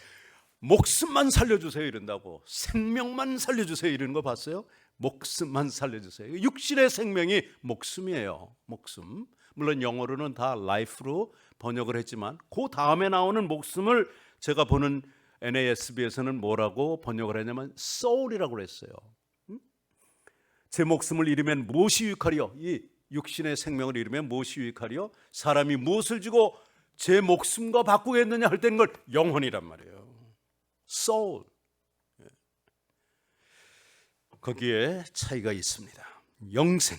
목숨만 살려주세요 이런다고, 생명만 살려주세요 이러는 거 봤어요? 목숨만 살려주세요. 육신의 생명이 목숨이에요. 목숨. 물론 영어로는 다 life로 번역을 했지만 그 다음에 나오는 목숨을 제가 보는 NASB에서는 뭐라고 번역을 했냐면 soul이라고 그랬어요. 제 목숨을 잃으면 무엇이 유익하리요? 이 육신의 생명을 잃으면 무엇이 유익하리요? 사람이 무엇을 주고 제 목숨과 바꾸겠느냐 할 때는 걸 영혼이란 말이에요. soul. 거기에 차이가 있습니다. 영생.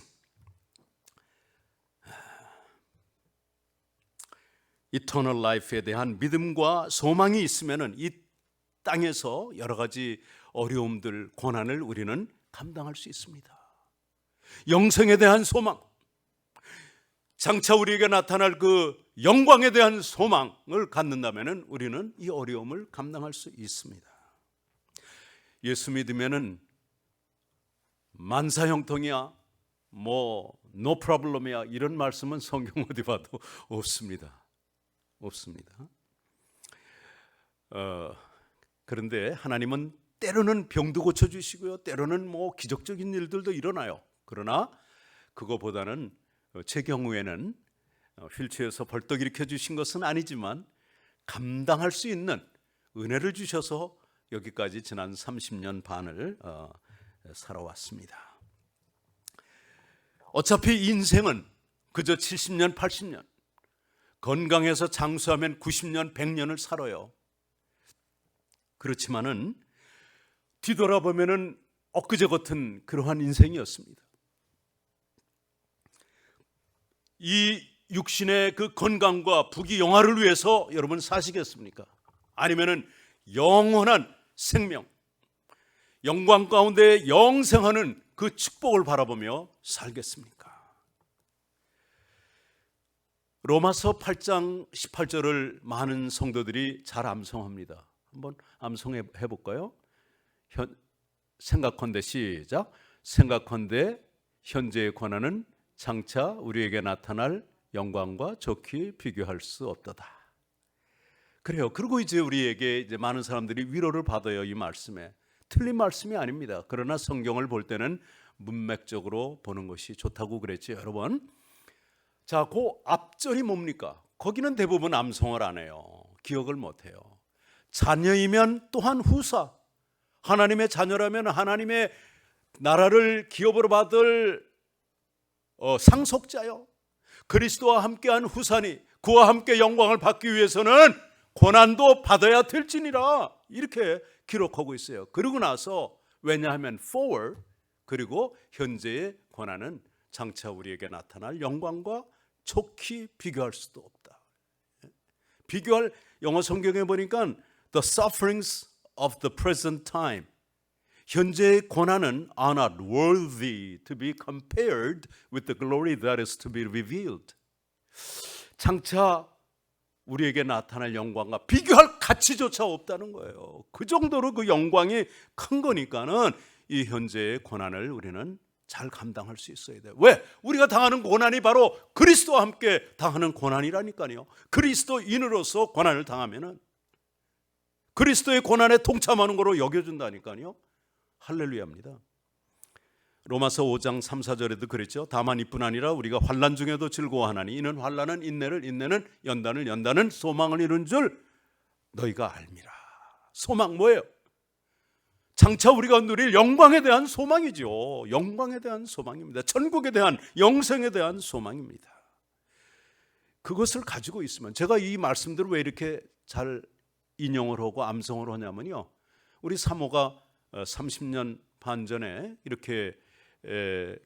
Eternal Life에 대한 믿음과 소망이 있으면은 이 땅에서 여러 가지 어려움들, 고난을 우리는 감당할 수 있습니다. 영생에 대한 소망, 장차 우리에게 나타날 그 영광에 대한 소망을 갖는다면 우리는 이 어려움을 감당할 수 있습니다. 예수 믿으면은 만사형통이야, no problem이야, 이런 말씀은 성경 어디 봐도 없습니다. 그런데 하나님은 때로는 병도 고쳐주시고요, 때로는 기적적인 일들도 일어나요. 그러나 그거보다는 제 경우에는 휠체어에서 벌떡 일으켜 주신 것은 아니지만 감당할 수 있는 은혜를 주셔서 여기까지 지난 30년 반을 살아왔습니다. 어차피 인생은 그저 70년, 80년, 건강해서 장수하면 90년, 100년을 살아요. 그렇지만은 뒤돌아보면은 엊그제 같은 그러한 인생이었습니다. 이 육신의 그 건강과 부귀영화를 위해서 여러분 사시겠습니까? 아니면은 영원한 생명, 영광 가운데 영생하는 그 축복을 바라보며 살겠습니까? 로마서 8장 18절을 많은 성도들이 잘 암송합니다. 한번 암송해 볼까요? 생각컨대 시작. 생각컨대 현재의 권한은 장차 우리에게 나타날 영광과 좋게 비교할 수 없도다. 그래요. 그리고 이제 우리에게 이제 많은 사람들이 위로를 받아요. 이 말씀에 틀린 말씀이 아닙니다. 그러나 성경을 볼 때는 문맥적으로 보는 것이 좋다고 그랬죠, 여러분. 자, 그 앞절이 뭡니까? 거기는 대부분 암송을 안 해요. 기억을 못 해요. 자녀이면 또한 후사, 하나님의 자녀라면 하나님의 나라를 기업으로 받을 상속자요, 그리스도와 함께한 후사니 그와 함께 영광을 받기 위해서는 고난도 받아야 될지니라, 이렇게 기록하고 있어요. 그러고 나서 왜냐하면 forward, 그리고 현재의 고난은 장차 우리에게 나타날 영광과 촉히 비교할 수도 없다. 비교할, 영어 성경에 보니까 the sufferings of the present time, 현재의 고난은 are not worthy to be compared with the glory that is to be revealed. 장차 우리에게 나타날 영광과 비교할 가치조차 없다는 거예요. 그 정도로 그 영광이 큰 거니까는 이 현재의 고난을 우리는 잘 감당할 수 있어야 돼요. 왜? 우리가 당하는 고난이 바로 그리스도와 함께 당하는 고난이라니까요. 그리스도인으로서 고난을 당하면은 그리스도의 고난에 동참하는 거로 여겨준다니까요. 할렐루야입니다. 로마서 5장 3, 4절에도 그랬죠. 다만 이뿐 아니라 우리가 환난 중에도 즐거워하나니 이는 환난은 인내를, 인내는 연단을, 연단은 소망을 이룬 줄 너희가 알미라. 소망 뭐예요? 장차 우리가 누릴 영광에 대한 소망이죠. 영광에 대한 소망입니다. 천국에 대한, 영생에 대한 소망입니다. 그것을 가지고 있으면, 제가 이 말씀들을 왜 이렇게 잘 인용을 하고 암송을 하냐면요, 우리 사모가 30년 반 전에 이렇게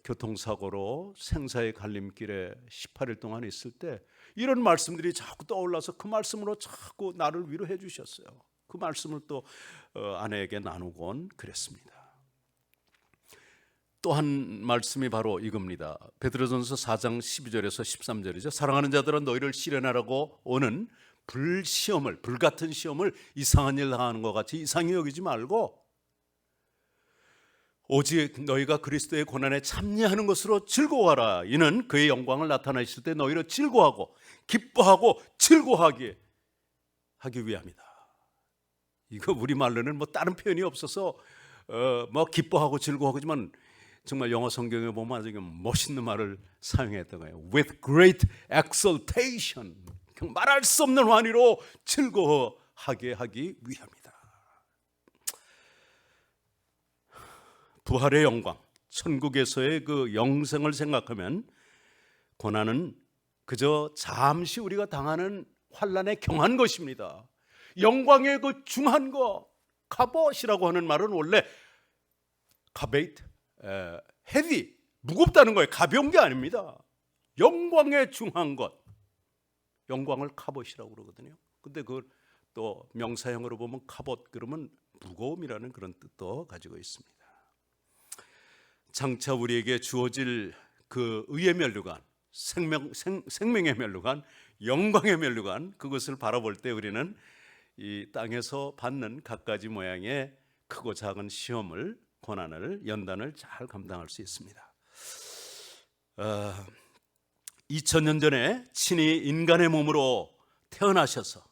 교통사고로 생사의 갈림길에 18일 동안 있을 때 이런 말씀들이 자꾸 떠올라서 그 말씀으로 자꾸 나를 위로해 주셨어요. 그 말씀을 또 아내에게 나누곤 그랬습니다. 또 한 말씀이 바로 이겁니다. 베드로전서 4장 12절에서 13절이죠. 사랑하는 자들은 너희를 시련하라고 오는 불시험을, 불같은 시험을 이상한 일 당하는 것 같이 이상히 여기지 말고 오직 너희가 그리스도의 고난에 참여하는 것으로 즐거워하라. 이는 그의 영광을 나타내실 때 너희로 즐거워하고 기뻐하고 즐거워하게 하기 위함이다. 이거 우리말로는 다른 표현이 없어서 기뻐하고 즐거워하지만 정말 영어 성경에 보면 아주 멋있는 말을 사용했던 거예요. With great exultation, 말할 수 없는 환희로 즐거워하게 하기 위함이다. 부활의 영광, 천국에서의 그 영생을 생각하면 고난은 그저 잠시 우리가 당하는 환난에 경한 것입니다. 영광의 그 중한 거, 카봇이라고 하는 말은 원래 카베이트, 헤비, 무겁다는 거예요. 가벼운 게 아닙니다. 영광의 중한 것, 영광을 카봇이라고 그러거든요. 근데 그걸 또 명사형으로 보면 카봇 그러면 무거움이라는 그런 뜻도 가지고 있습니다. 장차 우리에게 주어질 그 의의 면류관, 생명의 면류관, 영광의 면류관, 그것을 바라볼 때 우리는 이 땅에서 받는 갖가지 모양의 크고 작은 시험을, 고난을, 연단을 잘 감당할 수 있습니다. 2000년 전에 친히 인간의 몸으로 태어나셔서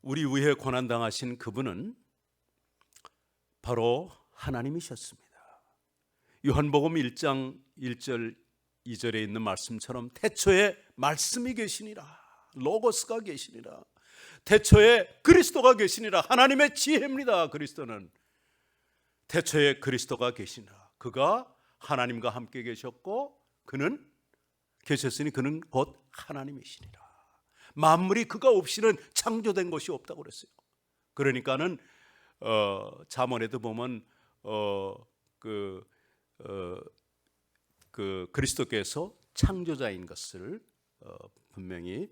우리 위해 고난당하신 그분은 바로 하나님이셨습니다. 요한복음 1장 1절 2절에 있는 말씀처럼 태초에 말씀이 계시니라, 로고스가 계시니라, 태초에 그리스도가 계시니라. 하나님의 지혜입니다. 그리스도는 태초에 그리스도가 계시니라. 그가 하나님과 함께 계셨고 그는 계셨으니 그는 곧 하나님이시니라. 만물이 그가 없이는 창조된 것이 없다고 그랬어요. 그러니까는 잠언에도 보면 그리스도께서 창조자인 것을 분명히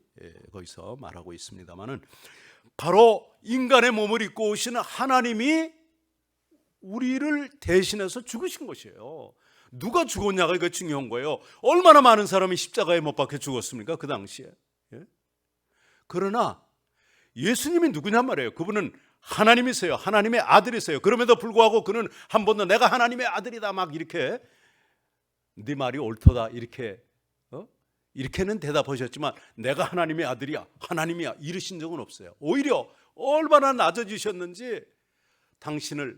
거기서 말하고 있습니다만은, 바로 인간의 몸을 입고 오시는 하나님이 우리를 대신해서 죽으신 것이에요. 누가 죽었냐가 이거 중요한 거예요. 얼마나 많은 사람이 십자가에 못 박혀 죽었습니까? 그 당시에. 그러나 예수님이 누구냔 말이에요. 그분은 하나님이세요. 하나님의 아들이세요. 그럼에도 불구하고 그는 한 번도 내가 하나님의 아들이다 막 이렇게, 네 말이 옳도다 이렇게는 대답하셨지만 내가 하나님의 아들이야, 하나님이야 이러신 적은 없어요. 오히려 얼마나 낮아지셨는지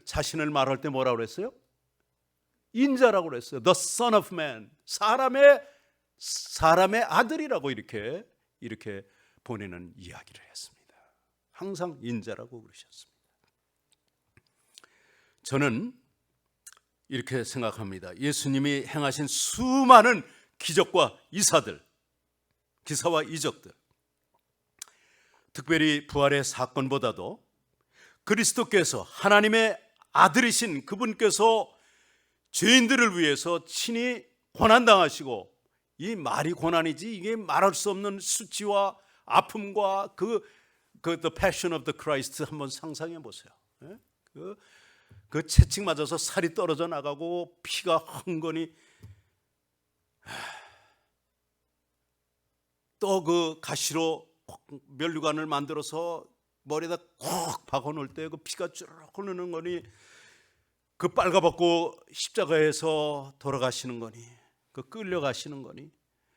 자신을 말할 때 뭐라고 그랬어요? 인자라고 그랬어요. The Son of Man, 사람의 아들이라고 이렇게 보내는 이야기를 했습니다. 항상 인자라고 그러셨습니다. 저는 이렇게 생각합니다. 예수님이 행하신 수많은 기적과 이사들, 기사와 이적들, 특별히 부활의 사건보다도 그리스도께서, 하나님의 아들이신 그분께서 죄인들을 위해서 친히 고난당하시고, 이 말이 고난이지 이게 말할 수 없는 수치와 아픔과 The Passion of the Christ 한번 상상해 보세요. 그 채찍 맞아서 살이 떨어져 나가고 피가 흥건히, 또 그 가시로 면류관을 만들어서 머리에다 콕 박아놓을 때 그 피가 쭉 흐르는 거니, 그 빨가벗고 십자가에서 돌아가시는 거니, 그 끌려가시는 거니,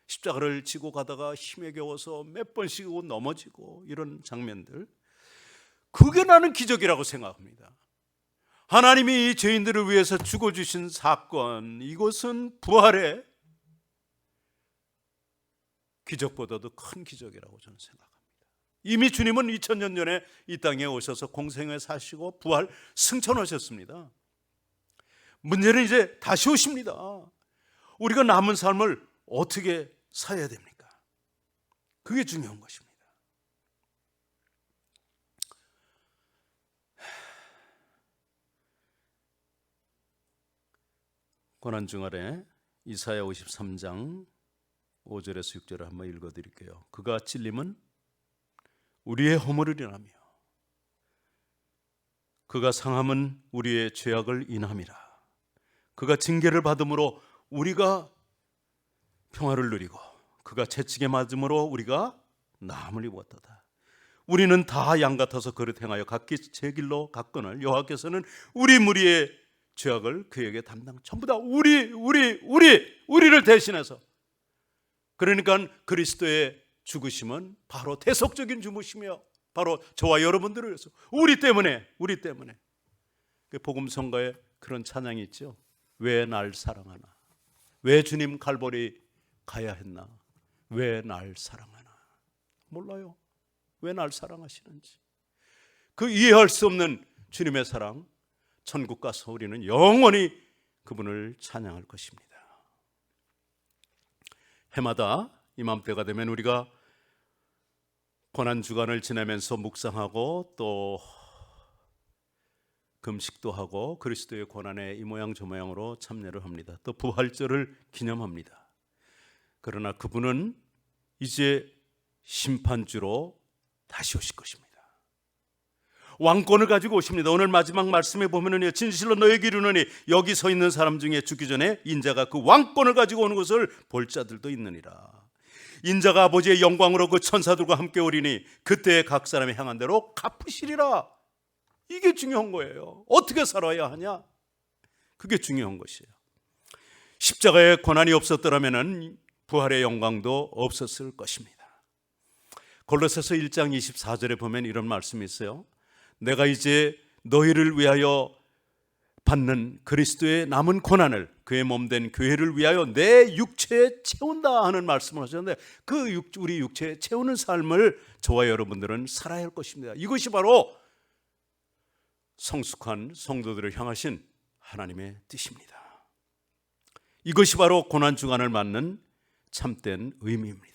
십자가를 지고 가다가 힘에 겨워서 몇 번씩 넘어지고, 이런 장면들, 그게 나는 기적이라고 생각합니다. 하나님이 이 죄인들을 위해서 죽어주신 사건, 이것은 부활의 기적보다도 큰 기적이라고 저는 생각합니다. 이미 주님은 2000년 전에 이 땅에 오셔서 공생에 사시고 부활 승천하셨습니다. 문제는 이제 다시 오십니다. 우리가 남은 삶을 어떻게 살아야 됩니까? 그게 중요한 것입니다. 고난 중간에 이사야 53장 5절에서 6절을 한번 읽어드릴게요. 그가 찔림은 우리의 허물을 인하며 그가 상함은 우리의 죄악을 인함이라. 그가 징계를 받음으로 우리가 평화를 누리고 그가 채찍에 맞음으로 우리가 나음을 입었도다. 우리는 다 양 같아서 그릇 행하여 각기 제 길로 갔거늘 여호와께서는 우리 무리의 죄악을 그에게 전부 다 우리를 대신해서. 그러니까 그리스도의 죽으심은 바로 대속적인 죽으심이요, 바로 저와 여러분들을 위해서, 우리 때문에. 복음성가에 그런 찬양이 있죠. 왜 날 사랑하나, 왜 주님 갈보리 가야 했나, 왜 날 사랑하나. 몰라요, 왜 날 사랑하시는지. 그 이해할 수 없는 주님의 사랑, 천국 가서 우리는 영원히 그분을 찬양할 것입니다. 해마다 이맘때가 되면 우리가 고난주간을 지내면서 묵상하고 또 금식도 하고 그리스도의 고난에 이 모양 저 모양으로 참여를 합니다. 또 부활절을 기념합니다. 그러나 그분은 이제 심판주로 다시 오실 것입니다. 왕권을 가지고 오십니다. 오늘 마지막 말씀에 보면은요, 진실로 너에게 이르노니 여기 서 있는 사람 중에 죽기 전에 인자가 그 왕권을 가지고 오는 것을 볼 자들도 있느니라. 인자가 아버지의 영광으로 그 천사들과 함께 오리니 그때 각 사람이 향한 대로 갚으시리라. 이게 중요한 거예요. 어떻게 살아야 하냐? 그게 중요한 것이에요. 십자가에 고난이 없었더라면 부활의 영광도 없었을 것입니다. 골로새서 1장 24절에 보면 이런 말씀이 있어요. 내가 이제 너희를 위하여 받는 그리스도의 남은 고난을 그의 몸된 교회를 위하여 내 육체에 채운다 하는 말씀을 하셨는데, 우리 육체에 채우는 삶을 저와 여러분들은 살아야 할 것입니다. 이것이 바로 성숙한 성도들을 향하신 하나님의 뜻입니다. 이것이 바로 고난주간을 맞는 참된 의미입니다.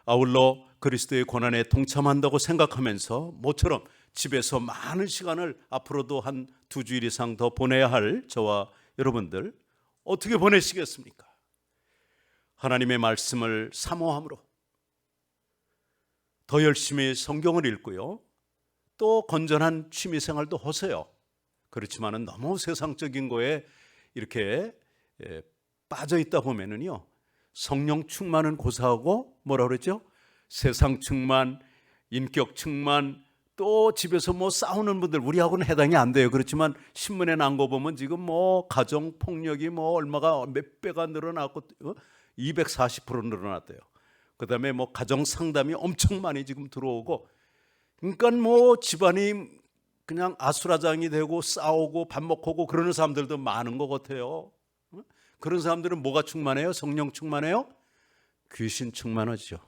아울러 그리스도의 고난에 동참한다고 생각하면서 모처럼 집에서 많은 시간을 앞으로도 한 2주일 이상 더 보내야 할 저와 여러분들 어떻게 보내시겠습니까? 하나님의 말씀을 사모함으로 더 열심히 성경을 읽고요, 또 건전한 취미생활도 하세요. 그렇지만은 너무 세상적인 거에 이렇게 빠져 있다 보면은요, 성령 충만은 고사하고 뭐라 그랬죠? 세상 충만, 인격 충만, 또 집에서 뭐 싸우는 분들, 우리하고는 해당이 안 돼요. 그렇지만 신문에 난 거 보면 지금 뭐 가정 폭력이 뭐 얼마가 몇 배가 늘어났고 240% 늘어났대요. 그다음에 뭐 가정 상담이 엄청 많이 지금 들어오고, 그러니까 뭐 집안이 그냥 아수라장이 되고 싸우고 반목하고 그러는 사람들도 많은 것 같아요. 그런 사람들은 뭐가 충만해요? 성령 충만해요? 귀신 충만하죠.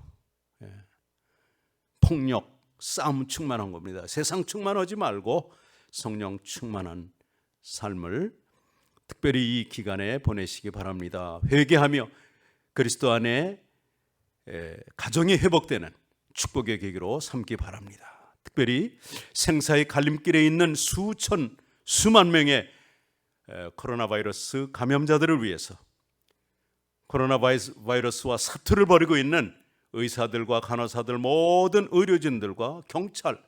폭력, 싸움 충만한 겁니다. 세상 충만하지 말고 성령 충만한 삶을 특별히 이 기간에 보내시기 바랍니다. 회개하며 그리스도 안에 가정이 회복되는 축복의 계기로 삼기 바랍니다. 특별히 생사의 갈림길에 있는 수만 명의 코로나 바이러스 감염자들을 위해서 코로나 바이러스와 사투를 벌이고 있는 의사들과 간호사들, 모든 의료진들과 경찰,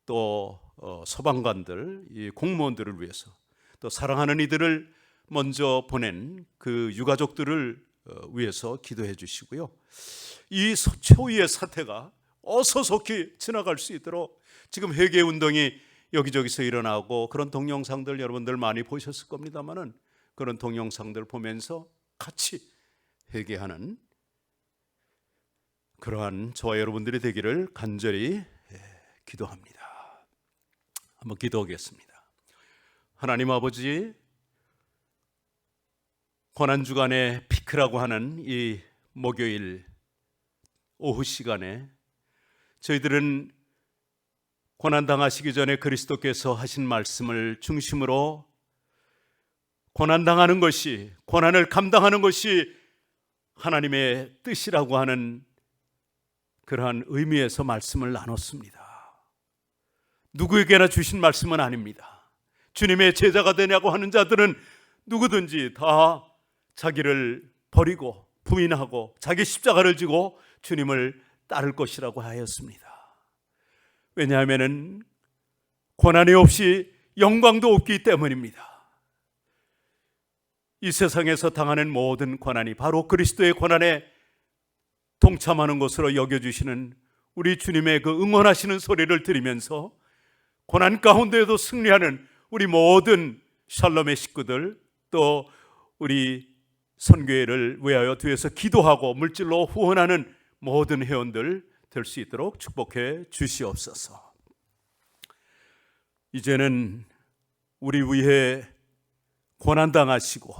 또 소방관들, 이 공무원들을 위해서, 또 사랑하는 이들을 먼저 보낸 그 유가족들을 위해서 기도해 주시고요, 이 초유의 사태가 어서 속히 지나갈 수 있도록, 지금 회개 운동이 여기저기서 일어나고 그런 동영상들 여러분들 많이 보셨을 겁니다만은, 그런 동영상들 보면서 같이 회개하는 그러한 저와 여러분들이 되기를 간절히 기도합니다. 한번 기도하겠습니다. 하나님 아버지, 고난주간의 피크라고 하는 이 목요일 오후 시간에 저희들은 고난당하시기 전에 그리스도께서 하신 말씀을 중심으로 고난당하는 것이, 고난을 감당하는 것이 하나님의 뜻이라고 하는 그러한 의미에서 말씀을 나눴습니다. 누구에게나 주신 말씀은 아닙니다. 주님의 제자가 되냐고 하는 자들은 누구든지 다 자기를 버리고 부인하고 자기 십자가를 지고 주님을 따를 것이라고 하였습니다. 왜냐하면 고난이 없이 영광도 없기 때문입니다. 이 세상에서 당하는 모든 고난이 바로 그리스도의 고난에 동참하는 것으로 여겨주시는 우리 주님의 그 응원하시는 소리를 들으면서 고난 가운데에도 승리하는 우리 모든 샬롬의 식구들, 또 우리 선교회를 위하여 뒤에서 기도하고 물질로 후원하는 모든 회원들 될 수 있도록 축복해 주시옵소서. 이제는 우리 위해 고난당하시고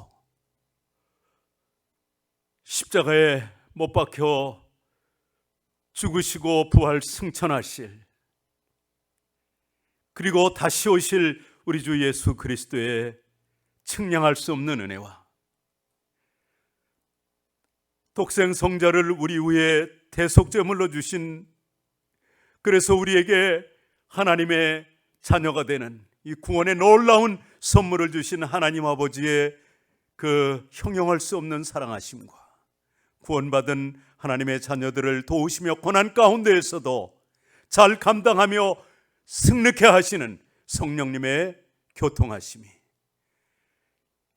십자가에 못 박혀 죽으시고 부활 승천하실, 그리고 다시 오실 우리 주 예수 그리스도의 측량할 수 없는 은혜와 독생 성자를 우리 위에 대속제물로 주신, 그래서 우리에게 하나님의 자녀가 되는 이 구원의 놀라운 선물을 주신 하나님 아버지의 그 형용할 수 없는 사랑하심과 구원받은 하나님의 자녀들을 도우시며 고난 가운데에서도 잘 감당하며 승리케 하시는 성령님의 교통하심이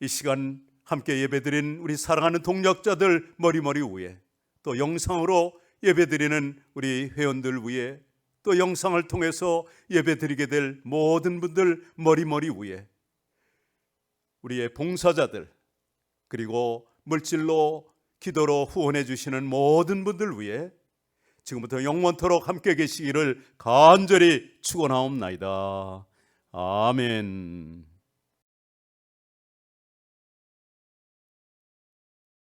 이 시간 함께 예배드린 우리 사랑하는 동역자들 머리머리 위에, 또 영상으로 예배드리는 우리 회원들 위에, 또 영상을 통해서 예배드리게 될 모든 분들 머리머리 위에, 우리의 봉사자들, 그리고 물질로 기도로 후원해 주시는 모든 분들 위에 지금부터 영원토록 함께 계시기를 간절히 축원하옵나이다. 아멘.